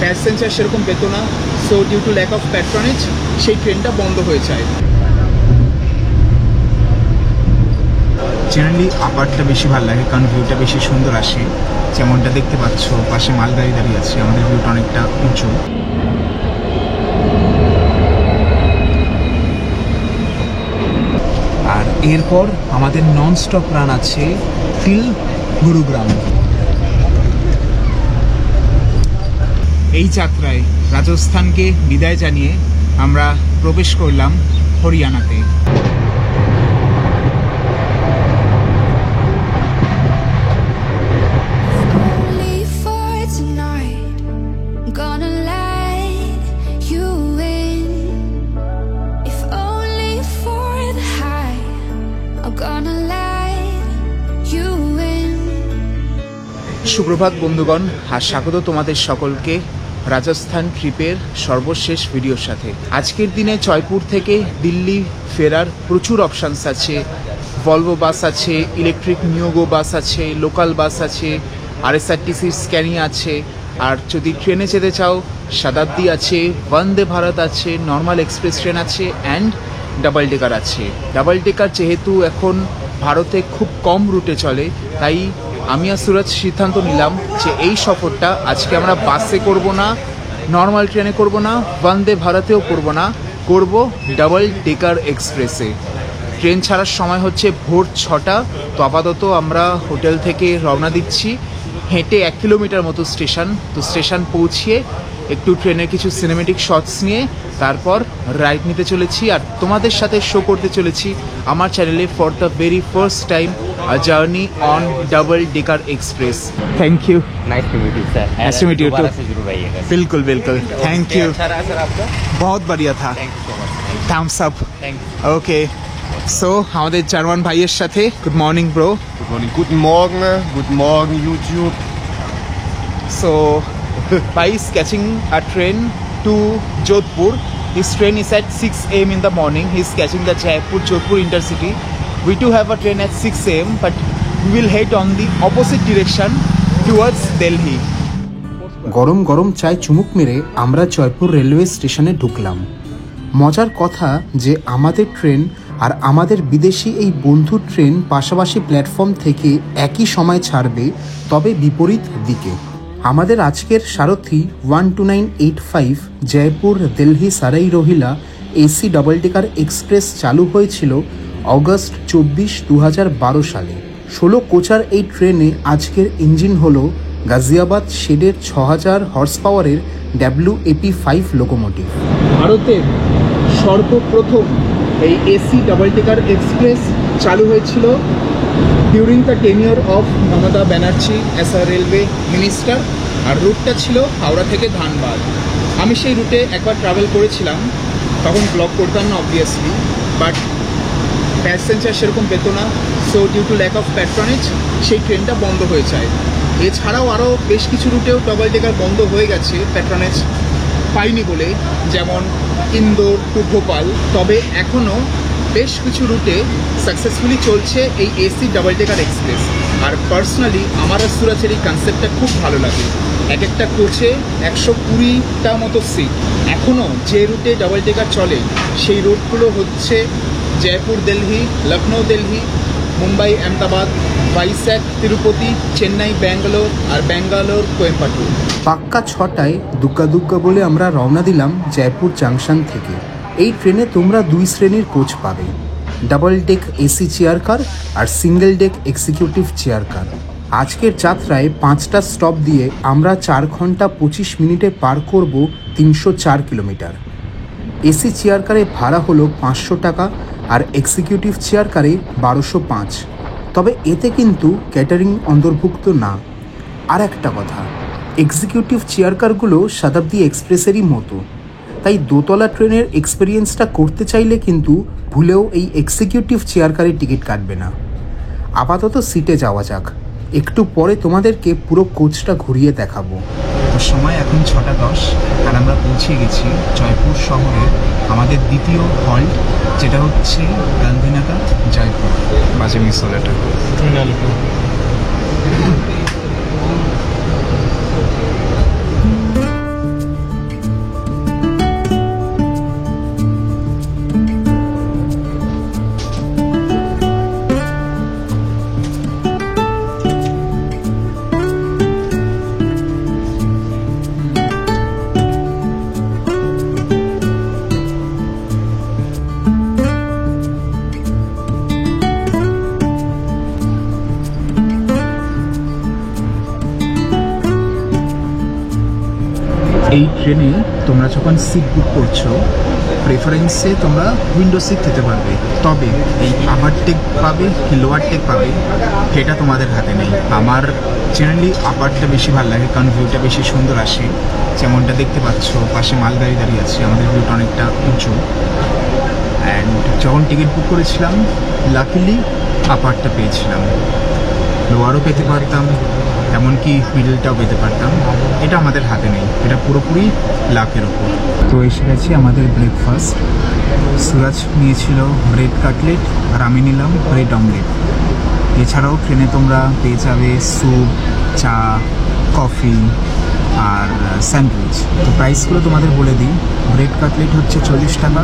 Passenger সেরকম পেত না। So due to lack of patronage সেই ট্রেনটা বন্ধ হয়ে যায়। জেনারেলি আপারটা বেশি ভালো লাগে, কারণ ভিউটা বেশি সুন্দর আসে। যেমনটা দেখতে পাচ্ছ, পাশে মালগাড়ি দাঁড়িয়ে আছে, আমাদের ভিউটা অনেকটা উঁচু। আর এরপর আমাদের নন স্টপ রান আছে টিল গুরুগ্রাম। এই যাত্রায় রাজস্থানকে বিদায় জানিয়ে আমরা প্রবেশ করলাম হরিয়ানাতে। সুপ্রভাত বন্ধুগণ, আর স্বাগত তোমাদের সকলকে রাজস্থান ট্রিপের সর্বশেষ ভিডিওর সাথে। আজকের দিনে জয়পুর থেকে দিল্লি ফেরার প্রচুর অপশানস আছে। ভলভো বাস আছে, ইলেকট্রিক নিয়োগো বাস আছে, লোকাল বাস আছে, আরএসআরটিসি স্ক্যানিয়া আছে। আর যদি ট্রেনে যেতে চাও, শতাব্দী আছে, বন্দে ভারত আছে, নর্মাল এক্সপ্রেস ট্রেন আছে অ্যান্ড ডাবল ডেকার আছে। ডাবল ডেকার যেহেতু এখন ভারতে খুব কম রুটে চলে, তাই আমি আর সুরজ সিদ্ধান্ত নিলাম যে এই সফরটা আজকে আমরা বাসে করব না, নর্মাল ট্রেনে করব না, বন্দে ভারতেও করব না, করব ডাবল ডেকার এক্সপ্রেসে। ট্রেন ছাড়ার সময় হচ্ছে ভোর 6টা। তো আপাতত আমরা হোটেল থেকে রওনা দিচ্ছি, হেঁটে 1 কিলোমিটার মতো স্টেশন। তো স্টেশন পৌঁছিয়ে একটু ট্রেনের কিছু সিনেমেটিক শটস নিয়ে তারপর রাইড নিতে চলেছি, আর তোমাদের সাথে শো করতে চলেছি আমার চ্যানেলে for the very first time a journey on double decker express. Thank you. Nice to meet you sir. Nice to meet you too. जरूर आइएगा। बिल्कुल बिल्कुल, थैंक यू। अच्छा रहा सर आपका? बहुत बढ़िया था। Thank you so much. Thumbs up. Thank you. Okay, so আমাদের জার্মান ভাইয়ের সাথে good morning bro. Good morning. Guten Morgen YouTube. So Bhai is catching a train to Jodhpur. His train is at 6 a.m. in the morning. He is catching the Jaipur-Jodhpur intercity. We too have a train at 6 a.m. but we will head on the opposite direction towards Delhi. গরম গরম চায় চুমুক মেরে আমরা Jaipur railway স্টেশনে ঢুকলাম। মজার কথা যে আমাদের ট্রেন আর আমাদের বিদেশি এই বন্ধু ট্রেন পাশাপাশি প্ল্যাটফর্ম থেকে একই সময় ছাড়বে, তবে বিপরীত দিকে। আমাদের আজকের সারথি 12985 জয়পুর দিল্লি সারাই Rohilla AC double decker express চালু হয়েছিল অগস্ট 24, 2012 সালে। 16 কোচার এই ট্রেনে আজকের ইঞ্জিন হল গাজিয়াবাদ শেডের 6000 হর্স পাওয়ারের WAP5 লোকোমোটিভ। ভারতের সর্বপ্রথম এই এসি ডাবল ডেকার এক্সপ্রেস চালু হয়েছিল during the tenure of Mamata Banerjee as a railway minister. আর রুটটা ছিল হাওড়া থেকে ধানবাদ। আমি সেই রুটে একবার ট্রাভেল করেছিলাম, তখন ব্লগ করতাম না অবভিয়াসলি, বাট প্যাসেঞ্জার সেরকম পেত না। So due to lack of patronage সেই ট্রেনটা বন্ধ হয়ে যায়। এছাড়াও আরও বেশ কিছু রুটেও ডাবল ডেকার বন্ধ হয়ে গেছে প্যাট্রনেজ পাইনি বলে, যেমন ইন্দোর টু ভোপাল। তবে এখনও বেশ কিছু রুটে সাকসেসফুলি চলছে এই এসি ডাবল ডেকার এক্সপ্রেস। আর পার্সোনালি আমার আর সুরাজের এই কনসেপ্টটা খুব ভালো লাগে। এক একটা কোচে 120টা মতো সিট। এখনও যে রুটে ডাবল ডেকার চলে সেই রুটগুলো হচ্ছে জয়পুর দিল্লি, লখনৌ দিল্লি, মুম্বাই আহমেদাবাদ, ভাইজ্যাক তিরুপতি, চেন্নাই ব্যাঙ্গালোর, আর ব্যাঙ্গালোর কোয়েম্বাটুর। পাক্কা 6টায় দুগ্গা দুগ্গা বলে আমরা রওনা দিলাম জয়পুর জাংশন থেকে। এই ট্রেনে তোমরা 2 শ্রেণীর কোচ পাবে, double deck AC chair car আর single deck executive chair car. আজকের যাত্রায় 5টা স্টপ দিয়ে আমরা 4 ঘন্টা 25 মিনিটে পার করব 304 কিলোমিটার। এসি চেয়ার কারে ভাড়া হলো 500 টাকা আর এক্সিকিউটিভ চেয়ার কারে 1205। তবে এতে কিন্তু ক্যাটারিং অন্তর্ভুক্ত না। আর একটা কথা, এক্সিকিউটিভ চেয়ার কারগুলো শতাব্দী এক্সপ্রেসেরই মতো, তাই দোতলা ট্রেনের এক্সপিরিয়েন্সটা করতে চাইলে কিন্তু ভুলেও এই এক্সিকিউটিভ চেয়ার কারে টিকিট কাটবে না। আপাতত সিটে যাওয়া যাক, একটু পরে তোমাদেরকে পুরো কোচটা ঘুরিয়ে দেখাবো। সময় এখন 6:10 আর আমরা পৌঁছে গেছি জয়পুর শহরের আমাদের দ্বিতীয় হল্ট, যেটা হচ্ছে গান্ধীনগর জয়পুর। বাজে মিস হল এটা। এই ট্রেনে তোমরা যখন সিট বুক করছো প্রেফারেন্সে তোমরা উইন্ডো সিট খেতে পারবে, তবে এই আপার টেক পাবে কি লোয়ার টেক পাবে সেটা তোমাদের হাতে নেই। আমার জেনারেলি আপারটা বেশি ভালো লাগে, কারণ ভিউটা বেশি সুন্দর আসে। যেমনটা দেখতে পাচ্ছ পাশে মালগাড়ি দাঁড়িয়ে আছে, আমাদের ভিউটা অনেকটা উঁচু। অ্যান্ড যখন টিকিট বুক করেছিলাম লাকিলি আপারটা পেয়েছিলাম, লোয়ারও পেতে পারতাম, এমনকি মিডলটাও পেতে পারতাম। এটা আমাদের হাতে নেই, এটা পুরোপুরি লাকের ওপর। তো এসে গেছি আমাদের ব্রেকফাস্ট। সুরাজ নিয়েছিল ব্রেড কাটলেট আর আমি নিলাম ব্রেড অমলেট। এছাড়াও ট্রেনে তোমরা পেয়ে যাবে স্যুপ, চা, কফি আর স্যান্ডউইচ। তো প্রাইসগুলো তোমাদের বলে দিই, ব্রেড কাটলেট হচ্ছে 40 টাকা,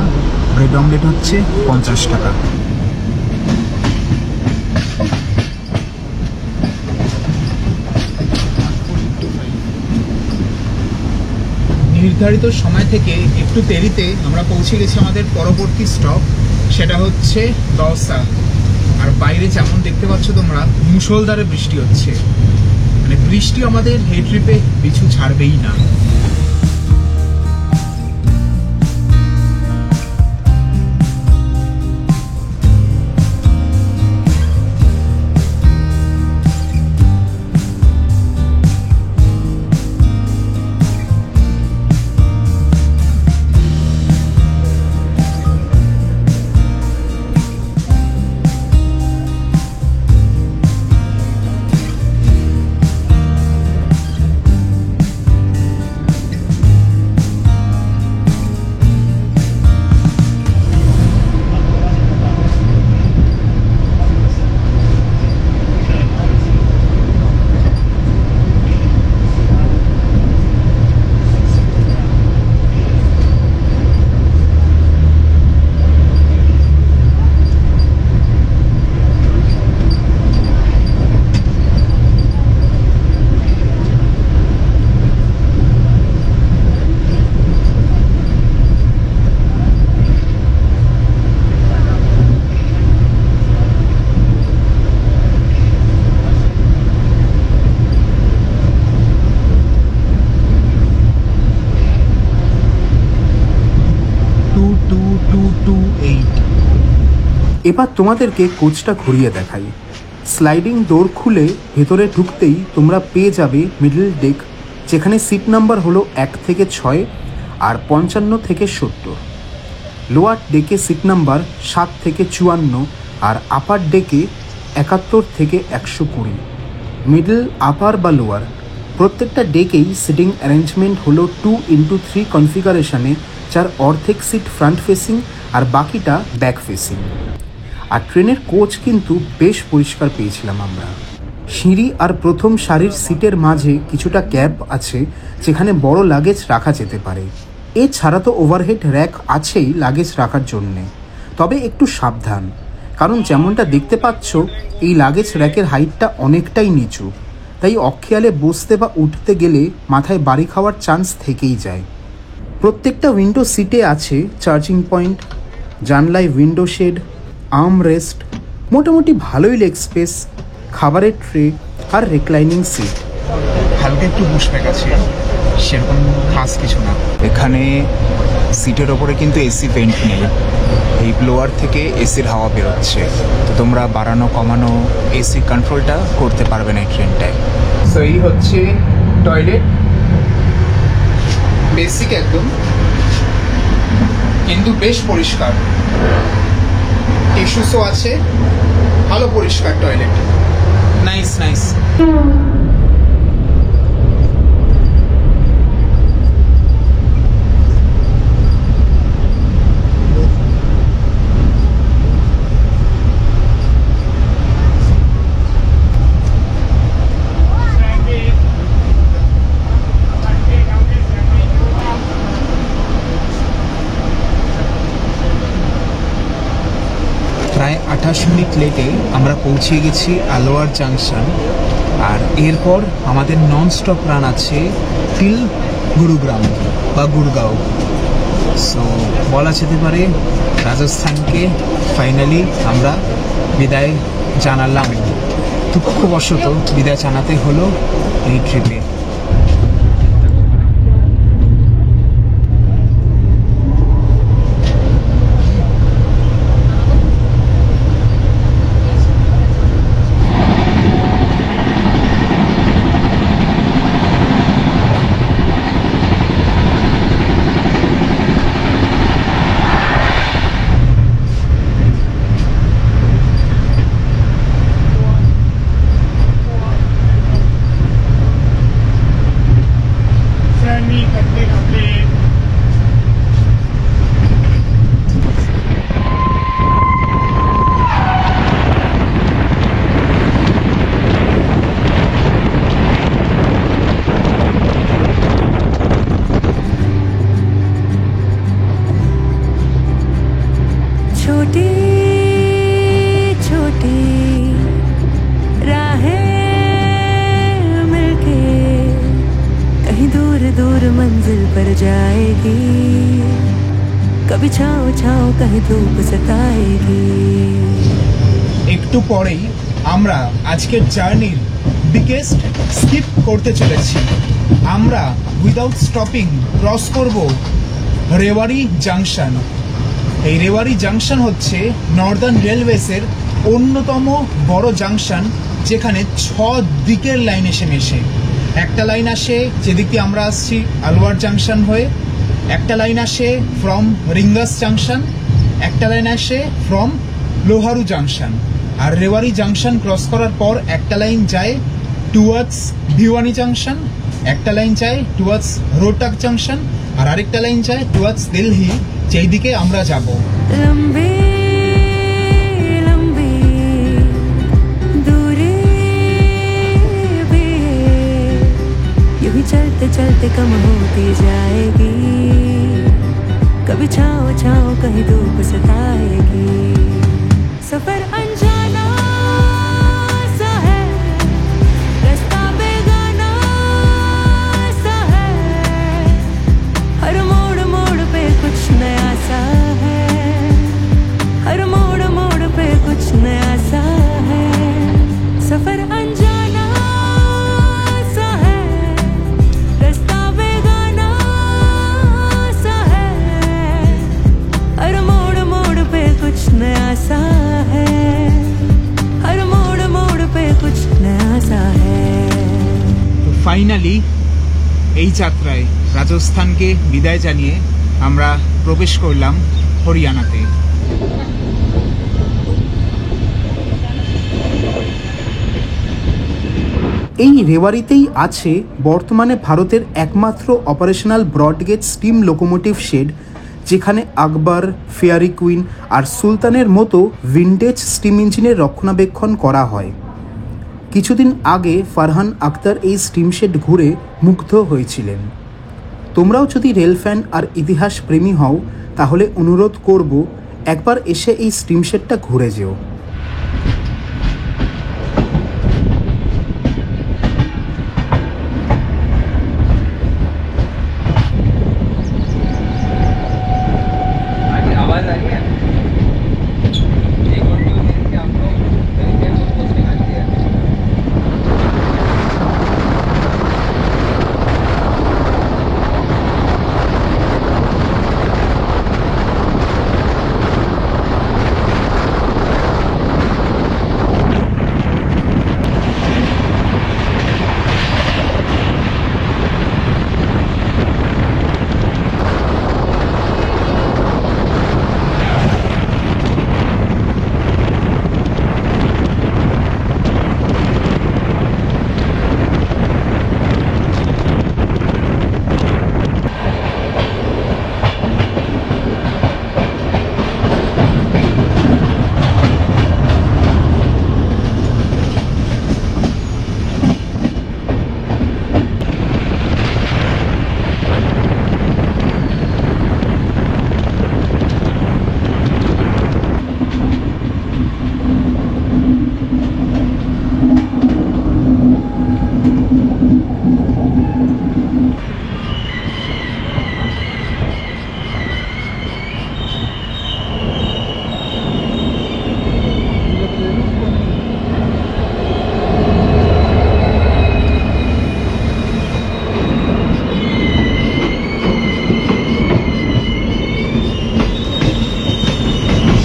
ব্রেড অমলেট হচ্ছে 50 টাকা। নির্ধারিত সময় থেকে একটু দেরিতে আমরা পৌঁছে গেছি আমাদের পরবর্তী স্টপ, সেটা হচ্ছে দওসা। আর বাইরে যেমন দেখতে পাচ্ছ তোমরা মুষলধারে বৃষ্টি হচ্ছে, মানে বৃষ্টি আমাদের এই ট্রিপে পিছু ছাড়বেই না। এবার তোমাদেরকে কোচটা ঘুরিয়ে দেখাই। স্লাইডিং ডোর খুলে ভেতরে ঢুকতেই তোমরা পেয়ে যাবে মিডল ডেক, যেখানে সিট নাম্বার হলো 1 থেকে 6 আর 55 থেকে 70। লোয়ার ডেকে সিট নাম্বার 7 থেকে 54 আর আপার ডেকে 71 থেকে 120। মিডল, আপার বা লোয়ার প্রত্যেকটা ডেকেই সিটিং অ্যারেঞ্জমেন্ট হলো 2x3 কনফিগারেশনে, যার অর্ধেক সিট ফ্রন্ট ফেসিং আর বাকিটা ব্যাক ফেসিং। আর ট্রেনের কোচ কিন্তু বেশ পরিষ্কার পেয়েছিলাম আমরা। সিঁড়ি আর প্রথম সারির সিটের মাঝে কিছুটা গ্যাপ আছে, যেখানে বড় লাগেজ রাখা যেতে পারে। এছাড়া তো ওভারহেড র্যাক আছেই লাগেজ রাখার জন্যে, তবে একটু সাবধান, কারণ যেমনটা দেখতে পাচ্ছ এই লাগেজ র্যাকের হাইটটা অনেকটাই নিচু, তাই অখেয়ালে বসতে বা উঠতে গেলে মাথায় বাড়ি খাওয়ার চান্স থেকেই যায়। প্রত্যেকটা উইন্ডো সিটে আছে চার্জিং পয়েন্ট, জানলায় উইন্ডো শেড, আর্ম রেস্ট, মোটামুটি ভালোই লেগ স্পেস, খাবারের ট্রে আর রিক্লাইনিং সিট। হালকা একটু বুশব্যাক আছে, সেরকম খাস কিছু না। এখানে সিটের ওপরে কিন্তু এসি ভেন্ট নেই, এই ব্লোয়ার থেকে এসির হাওয়া বেরোচ্ছে, তো তোমরা বাড়ানো কমানো এসি কন্ট্রোলটা করতে পারবে না এই ট্রেনটায়। সো এই হচ্ছে টয়লেট, বেসিক একদম, কিন্তু বেশ পরিষ্কার, টিস্যুসও আছে, ভালো পরিষ্কার টয়লেট, নাইস নাইস। প্রায় 28 মিনিট লেটে আমরা পৌঁছে গেছি আলোয়ার জাংশন, আর এরপর আমাদের নন স্টপ রান আছে টিল গুরুগ্রাম বা গুরগাঁও। সো বলা যেতে পারে রাজস্থানকে ফাইনালি আমরা বিদায় জানালাম। দুঃখবশত বিদায় জানাতে হলো এই ট্রিপে। मंजिल पर जाएगी, कभी छाँव छाँव कहीं धूप सताएगी। একটু পরেই আমরা আজকের জার্নির বিগেস্ট স্কিপ করতে চলেছি। আমরা উইদাউট স্টপিং ক্রস করব রেওয়ারি জাংশন। এই রেওয়ারি জাংশন হচ্ছে নর্দার্ন রেলওয়েসের অন্যতম বড় জাংশন, যেখানে 6 দিকের লাইন এসে মেশে। একটা লাইন আসে যেদিক দিয়ে আমরা আসছি আলওয়ার জাংশন হয়ে, একটা লাইন আসে ফ্রম রিঙ্গাস জাংশন, একটা লাইন আসে ফ্রম লোহারু জাংশন। আর রেওয়ারি জাংশন ক্রস করার পর একটা লাইন যায় টুয়ার্ডস ভিওয়ানি জাংশন, একটা লাইন যায় টুয়ার্ডস রোহটাক জাংশন, আর আরেকটা লাইন যায় টুয়ার্ডস দিল্লি, যেই দিকে আমরা যাব। লম্বি লম্বি दूरी भी यूं ही चलते चलते कम होती जाएगी, कभी छाँव छाँव कहीं धूप सताएगी। सफर अनजाना सा है, रास्ता बेगाना सा है, हर मोड़ मोड़ पे कुछ नया सा है, हर मोड़ मोड़ पे कुछ नया सा है। सफर अनजाना सा है, रास्ता बेगाना सा है, हर मोड़ मोड़ पे कुछ नया सा है, हर मोड़ मोड़ पे कुछ नया सा है। তো ফাইনালি এই যাত্রায় রাজস্থানকে বিদায় জানিয়ে আমরা প্রবেশ করলাম হরিয়ানাতে। এই রেওয়ারিতেই আছে বর্তমানে ভারতের একমাত্র operational broad gauge steam locomotive shed, যেখানে আকবর, ফেয়ারি কুইন আর সুলতানের মতো ভিন্টেজ স্টিম ইঞ্জিনের রক্ষণাবেক্ষণ করা হয়। কিছুদিন আগে ফারহান আখতার এই স্টিম শেড ঘুরে মুগ্ধ হয়েছিলেন। তোমরাও যদি রেল ফ্যান আর ইতিহাস প্রেমী হও, তাহলে অনুরোধ করব একবার এসে এই স্টিম শেডটা ঘুরে যেও। आवाज आ रही है? एक और न्यूज़ है कि आप लोग तरीके से पोस्टिंग आती है।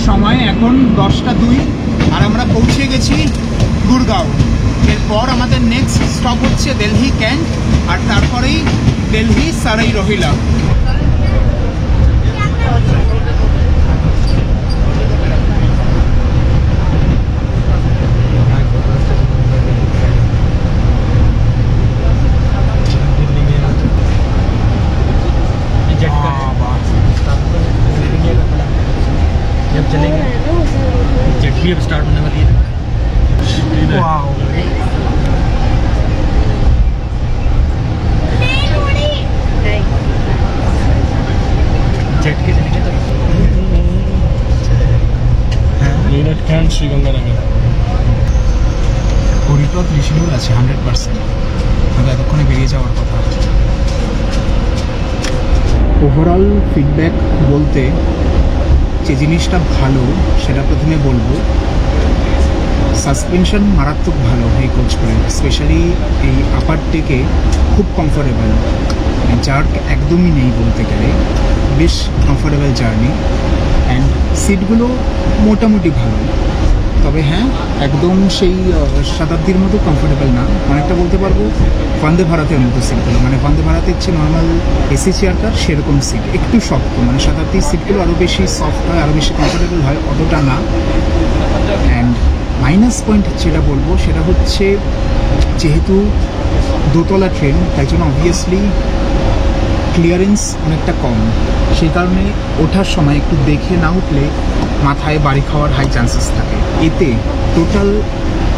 সময় এখন 10:02 আর আমরা পৌঁছে গেছি গুরগাঁও। এরপর আমাদের নেক্সট স্টপ হচ্ছে দিল্লি ক্যান্ট, আর তারপরেই দিল্লি সারাই রহিলা। ওভারঅল ফিডব্যাক বলতে যে জিনিসটা ভালো সেটা প্রথমে বলবো, সাসপেনশন মারাত্মক ভালো এই কোচ করে, স্পেশালি এই আপার টেকে খুব কমফোর্টেবল, জার্ক একদমই নেই বলতে গেলে, বেশ কমফোর্টেবল জার্নি। অ্যান্ড সিটগুলো মোটামুটি ভালো, তবে হ্যাঁ একদম সেই শতাব্দীর মতো কমফোর্টেবল না, অনেকটা বলতে পারবো বন্দে ভারতের মতো সিটগুলো, মানে বন্দে ভারতের যে নর্মাল এসি চেয়ার কার সেরকম সিট, একটু শক্ত, মানে শতাব্দীর সিটগুলো আরও বেশি সফট হয়, আরও বেশি কমফোর্টেবল হয়, অতটা না। অ্যান্ড মাইনাস পয়েন্ট যেটা বলবো সেটা হচ্ছে যেহেতু দোতলা ট্রেন, তাই জন্য অবভিয়াসলি ক্লিয়ারেন্স অনেকটা কম, সেই কারণে ওঠার সময় একটু দেখে না উঠলে মাথায় বাড়ি খাওয়ার হাই চান্সেস থাকে। এতে টোটাল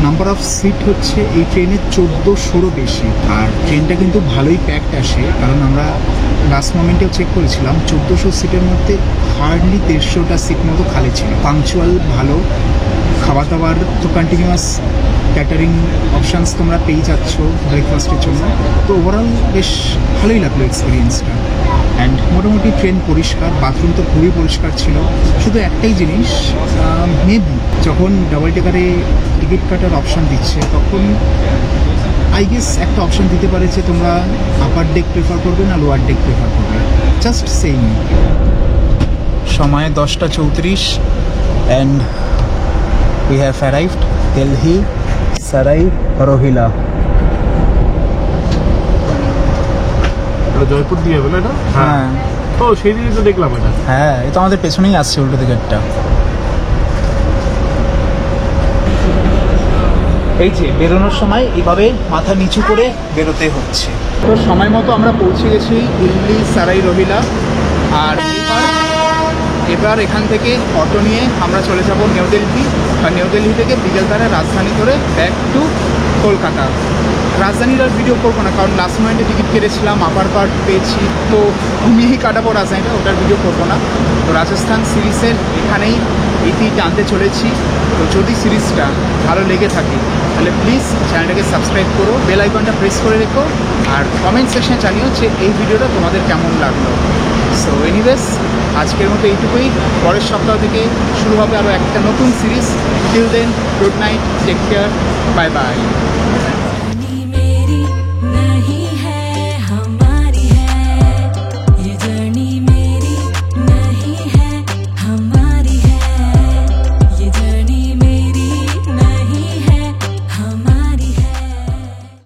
নাম্বার অফ সিট হচ্ছে এই ট্রেনের 1400-ও বেশি, আর ট্রেনটা কিন্তু ভালোই প্যাকড আসে, কারণ আমরা লাস্ট মোমেন্টেও চেক করেছিলাম 1400 সিটের মধ্যে হার্ডলি 150টা সিট মতো খালি ছিল। পাংচুয়াল ভালো, খাবার দাবার তো কন্টিনিউয়াস ক্যাটারিং অপশানস তোমরা পেয়ে যাচ্ছ ব্রেকফাস্টের জন্য, তো ওভারঅল বেশ ভালোই লাগলো এক্সপিরিয়েন্সটা। অ্যান্ড মোটামুটি ট্রেন পরিষ্কার, বাথরুম তো খুবই পরিষ্কার ছিল। শুধু একটাই জিনিস, মেবি যখন ডাবল টেকারে টিকিট কাটার অপশান দিচ্ছে তখন আই গেস একটা অপশান দিতে পারে যে তোমরা আপার ডেক প্রেফার করবে না লোয়ার ডেক প্রেফার করবে, জাস্ট সেইম। সময় 10:34 and we have arrived Delhi Sarai Rohila. এটা জয়পুর দিয়ে হবে না এটা? হ্যাঁ ও সেই দিকে তো দেখলাম এটা। হ্যাঁ, এই তো আমাদের পেছনেই আসছে উল্টো দিকেরটা। এই যে বেরোনোর সময় এইভাবে মাথা নিচু করে বেরোতে হচ্ছে। তো সময় মতো আমরা পৌঁছে গেছি দিল্লি সারাই রহিলা, আর এবার এখান থেকে অটো নিয়ে আমরা চলে যাব নিউ দিল্লি, আর নিউ দিল্লি থেকে বিকেলবেলা রাজধানী করে ব্যাক টু কলকাতা। রাজধানীর আর ভিডিও করবো না, কারণ লাস্ট মোমেন্টে টিকিট কেটেছিলাম, আপার পার্ট পেয়েছি, তো ঘুমিয়েই কাটাবো রাজধানীটা, ওটার ভিডিও করবো না। তো রাজস্থান সিরিজের এখানেই ইতি টানতে চলেছি। তো যদি সিরিজটা ভালো লেগে থাকে তাহলে প্লিজ চ্যানেলটাকে সাবস্ক্রাইব করো, বেল আইকনটা প্রেস করে রেখো, আর কমেন্ট সেকশনে জানিও যে এই ভিডিওটা তোমাদের কেমন লাগলো। সো এনিওয়েজ আজকের মতো এইটুকুই, পরের সপ্তাহ থেকে শুরু হবে আরও একটা নতুন সিরিজ। Till then, good night, take care, bye by.